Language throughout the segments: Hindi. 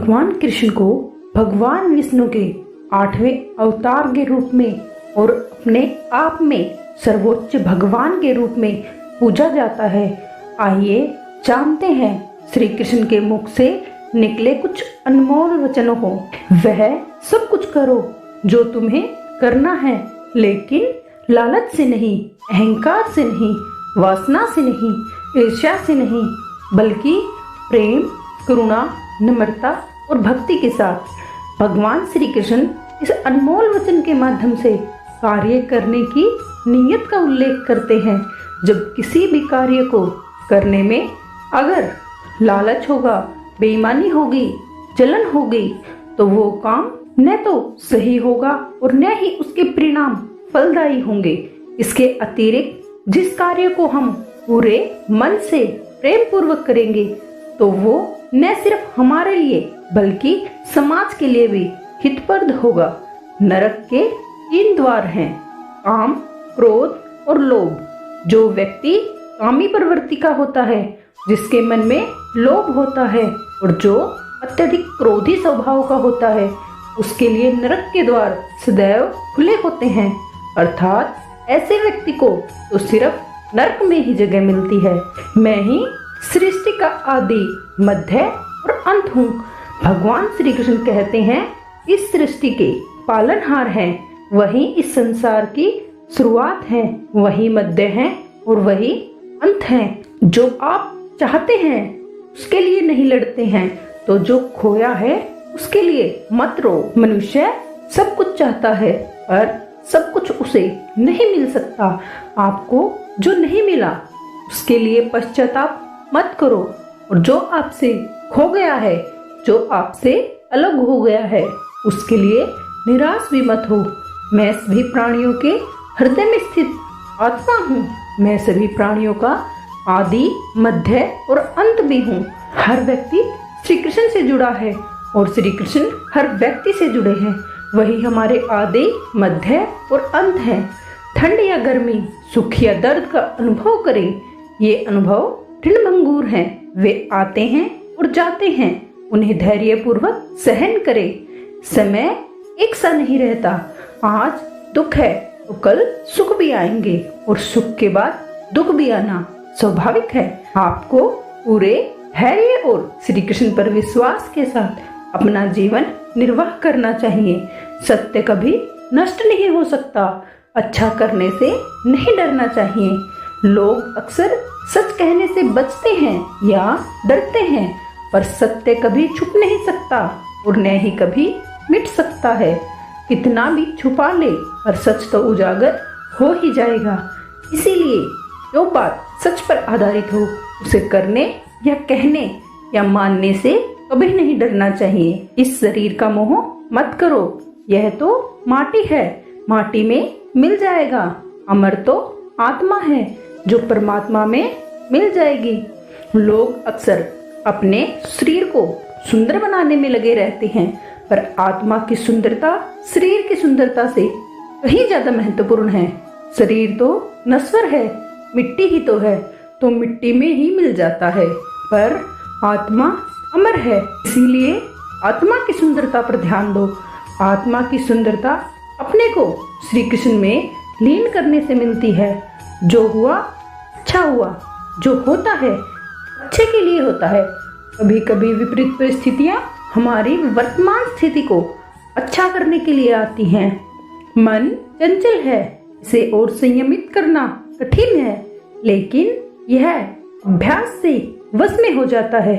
भगवान कृष्ण को भगवान विष्णु के 8वें अवतार के रूप में और अपने आप में सर्वोच्च भगवान के रूप में पूजा जाता है। आइए जानते हैं श्री कृष्ण के मुख से निकले कुछ अनमोल वचनों को। वह सब कुछ करो जो तुम्हें करना है, लेकिन लालच से नहीं, अहंकार से नहीं, वासना से नहीं, ईर्ष्या से नहीं, बल्कि प्रेम, करुणा, नम्रता और भक्ति के साथ। भगवान श्री कृष्ण इस अनमोल वचन के माध्यम से कार्य करने की नीयत का उल्लेख करते हैं। जब किसी भी कार्य को करने में अगर लालच होगा, बेईमानी होगी, जलन होगी, तो वो काम न तो सही होगा और न ही उसके परिणाम फलदायी होंगे। इसके अतिरिक्त जिस कार्य को हम पूरे मन से प्रेम पूर्वक करेंगे तो वो न सिर्फ हमारे लिए बल्कि समाज के लिए भी हितप्रद होगा। नरक के 3 द्वार हैं, काम, क्रोध और लोभ। जो व्यक्ति कामी प्रवृत्ति का होता है, जिसके मन में लोभ होता है और जो अत्यधिक क्रोधी स्वभाव का होता है, उसके लिए नरक के द्वार सदैव खुले होते हैं। अर्थात ऐसे व्यक्ति को तो सिर्फ नरक में ही जगह मिलती है। मैं ही सृष्टि का आदि, मध्य और अंत हूँ। भगवान श्री कृष्ण कहते हैं इस सृष्टि के पालनहार हैं, वही इस संसार की शुरुआत है, वही मध्य है और वही अंत है। जो आप चाहते हैं उसके लिए नहीं लड़ते हैं, तो जो खोया है उसके लिए मत रो। मनुष्य सब कुछ चाहता है पर सब कुछ उसे नहीं मिल सकता। आपको जो नहीं मिला उसके लिए पश्चाताप मत करो, और जो आपसे खो गया है, जो आपसे अलग हो गया है, उसके लिए निराश भी मत हो। मैं सभी प्राणियों के हृदय में स्थित आत्मा हूँ। मैं सभी प्राणियों का आदि, मध्य और अंत भी हूँ। हर व्यक्ति श्री कृष्ण से जुड़ा है और श्री कृष्ण हर व्यक्ति से जुड़े हैं। वही हमारे आदि, मध्य और अंत है। ठंड या गर्मी, सुख या दर्द का अनुभव करें, ये अनुभव ऋणभंगुर हैं। वे आते हैं और जाते हैं, उन्हें धैर्य पूर्वक सहन करें। समय एक सा नहीं रहता। आज दुख है तो कल सुख भी आएंगे और सुख के बाद दुख भी आना स्वाभाविक है। आपको पूरे धैर्य और श्री कृष्ण पर विश्वास के साथ अपना जीवन निर्वाह करना चाहिए। सत्य कभी नष्ट नहीं हो सकता। अच्छा करने से नहीं डरना चाहिए। लोग अक्सर सच कहने से बचते हैं या डरते हैं, पर सत्य कभी छुप नहीं सकता और न ही कभी मिट सकता है। कितना भी छुपा ले पर सच तो उजागर हो ही जाएगा। इसीलिए जो बात सच पर आधारित हो उसे करने या कहने या मानने से कभी नहीं डरना चाहिए। इस शरीर का मोह मत करो, यह तो माटी है, माटी में मिल जाएगा। अमर तो आत्मा है जो परमात्मा में मिल जाएगी। लोग अक्सर अपने शरीर को सुंदर बनाने में लगे रहते हैं, पर आत्मा की सुंदरता शरीर की सुंदरता से कहीं ज्यादा महत्वपूर्ण है। शरीर तो नश्वर है, मिट्टी ही तो है, तो मिट्टी में ही मिल जाता है, पर आत्मा अमर है। इसीलिए आत्मा की सुंदरता पर ध्यान दो। आत्मा की सुंदरता अपने को श्री कृष्ण में लीन करने से मिलती है। जो हुआ अच्छा हुआ, जो होता है अच्छे के लिए होता है। कभी कभी विपरीत परिस्थितियां हमारी वर्तमान स्थिति को अच्छा करने के लिए आती हैं। मन चंचल है, इसे और संयमित करना कठिन है, लेकिन यह अभ्यास से वश में हो जाता है।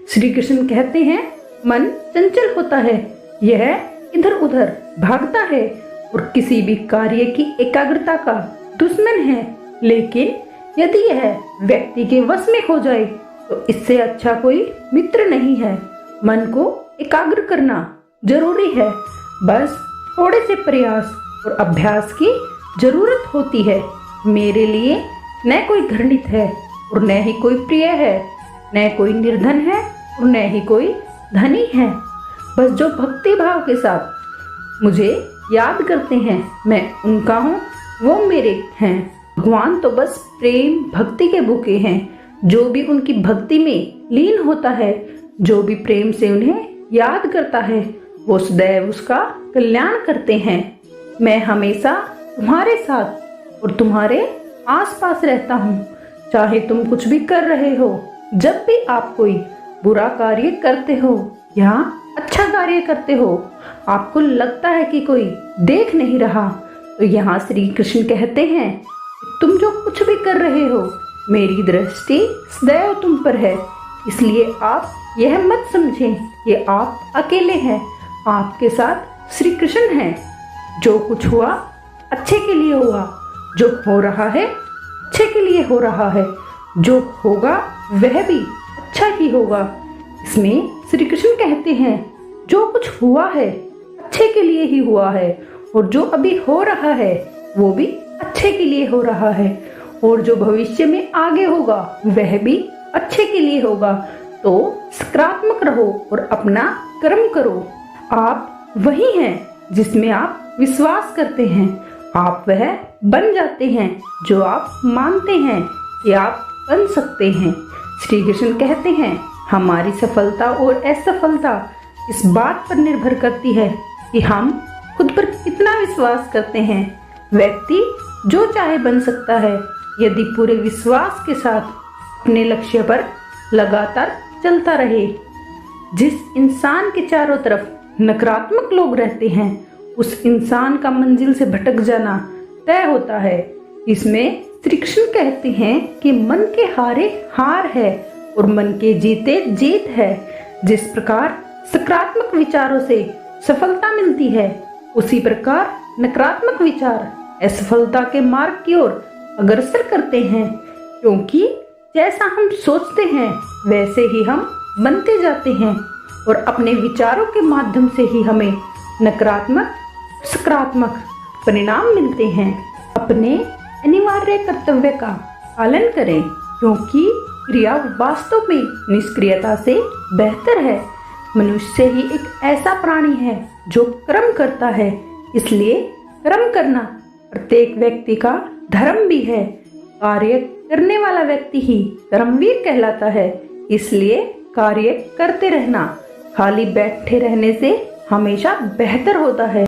श्री कृष्ण कहते हैं मन चंचल होता है, यह इधर उधर भागता है और किसी भी कार्य की एकाग्रता का दुश्मन है। लेकिन यदि यह व्यक्ति के वश में हो जाए तो इससे अच्छा कोई मित्र नहीं है। मन को एकाग्र करना जरूरी है, बस थोड़े से प्रयास और अभ्यास की जरूरत होती है। मेरे लिए न कोई घृणित है और न ही कोई प्रिय है, न कोई निर्धन है और न ही कोई धनी है। बस जो भक्ति भाव के साथ मुझे याद करते हैं, मैं उनका हूँ, वो मेरे हैं। भगवान तो बस प्रेम भक्ति के भूखे हैं। जो भी उनकी भक्ति में लीन होता है, जो भी प्रेम से उन्हें याद करता है वो सदैव उसका कल्याण करते हैं। मैं हमेशा तुम्हारे साथ और तुम्हारे आसपास रहता हूँ, चाहे तुम कुछ भी कर रहे हो। जब भी आप कोई बुरा कार्य करते हो या अच्छा कार्य करते हो, आपको लगता है कि कोई देख नहीं रहा, तो यहाँ श्री कृष्ण कहते हैं तुम जो कुछ भी कर रहे हो, मेरी दृष्टि सदैव तुम पर है। इसलिए आप यह मत समझें कि आप अकेले हैं, आपके साथ श्री कृष्ण हैं। जो कुछ हुआ अच्छे के लिए हुआ, जो हो रहा है अच्छे के लिए हो रहा है, जो होगा वह भी अच्छा ही होगा। इसमें श्री कृष्ण कहते हैं जो कुछ हुआ है अच्छे के लिए ही हुआ है, और जो अभी हो रहा है वो भी अच्छे के लिए हो रहा है, और जो भविष्य में आगे होगा वह भी अच्छे के लिए होगा। तो सकारात्मक रहो और अपना कर्म करो। आप वही हैं जिसमें आप विश्वास करते हैं, आप वह बन जाते हैं जो आप मानते हैं कि आप बन सकते हैं। श्री कृष्ण कहते हैं हमारी सफलता और असफलता इस बात पर निर्भर करती है कि हम खुद पर कितना विश्वास करते हैं। व्यक्ति जो चाहे बन सकता है यदि पूरे विश्वास के साथ अपने लक्ष्य पर लगातार चलता रहे। जिस इंसान के चारों तरफ नकारात्मक लोग रहते हैं, उस इंसान का मंजिल से भटक जाना तय होता है। इसमें श्री कृष्ण कहते हैं कि मन के हारे हार है और मन के जीते जीत है। जिस प्रकार सकारात्मक विचारों से सफलता मिलती है, उसी प्रकार नकारात्मक विचार असफलता के मार्ग की ओर अग्रसर करते हैं, क्योंकि जैसा हम सोचते हैं वैसे ही हम बनते जाते हैं, और अपने विचारों के माध्यम से ही हमें नकारात्मक सकारात्मक परिणाम मिलते हैं। अपने अनिवार्य कर्तव्य का पालन करें, क्योंकि क्रिया वास्तव में निष्क्रियता से बेहतर है। मनुष्य ही एक ऐसा प्राणी है जो कर्म करता है, इसलिए कर्म करना प्रत्येक व्यक्ति का धर्म भी है। कार्य करने वाला व्यक्ति ही कर्मवीर कहलाता है। इसलिए कार्य करते रहना खाली बैठे रहने से हमेशा बेहतर होता है।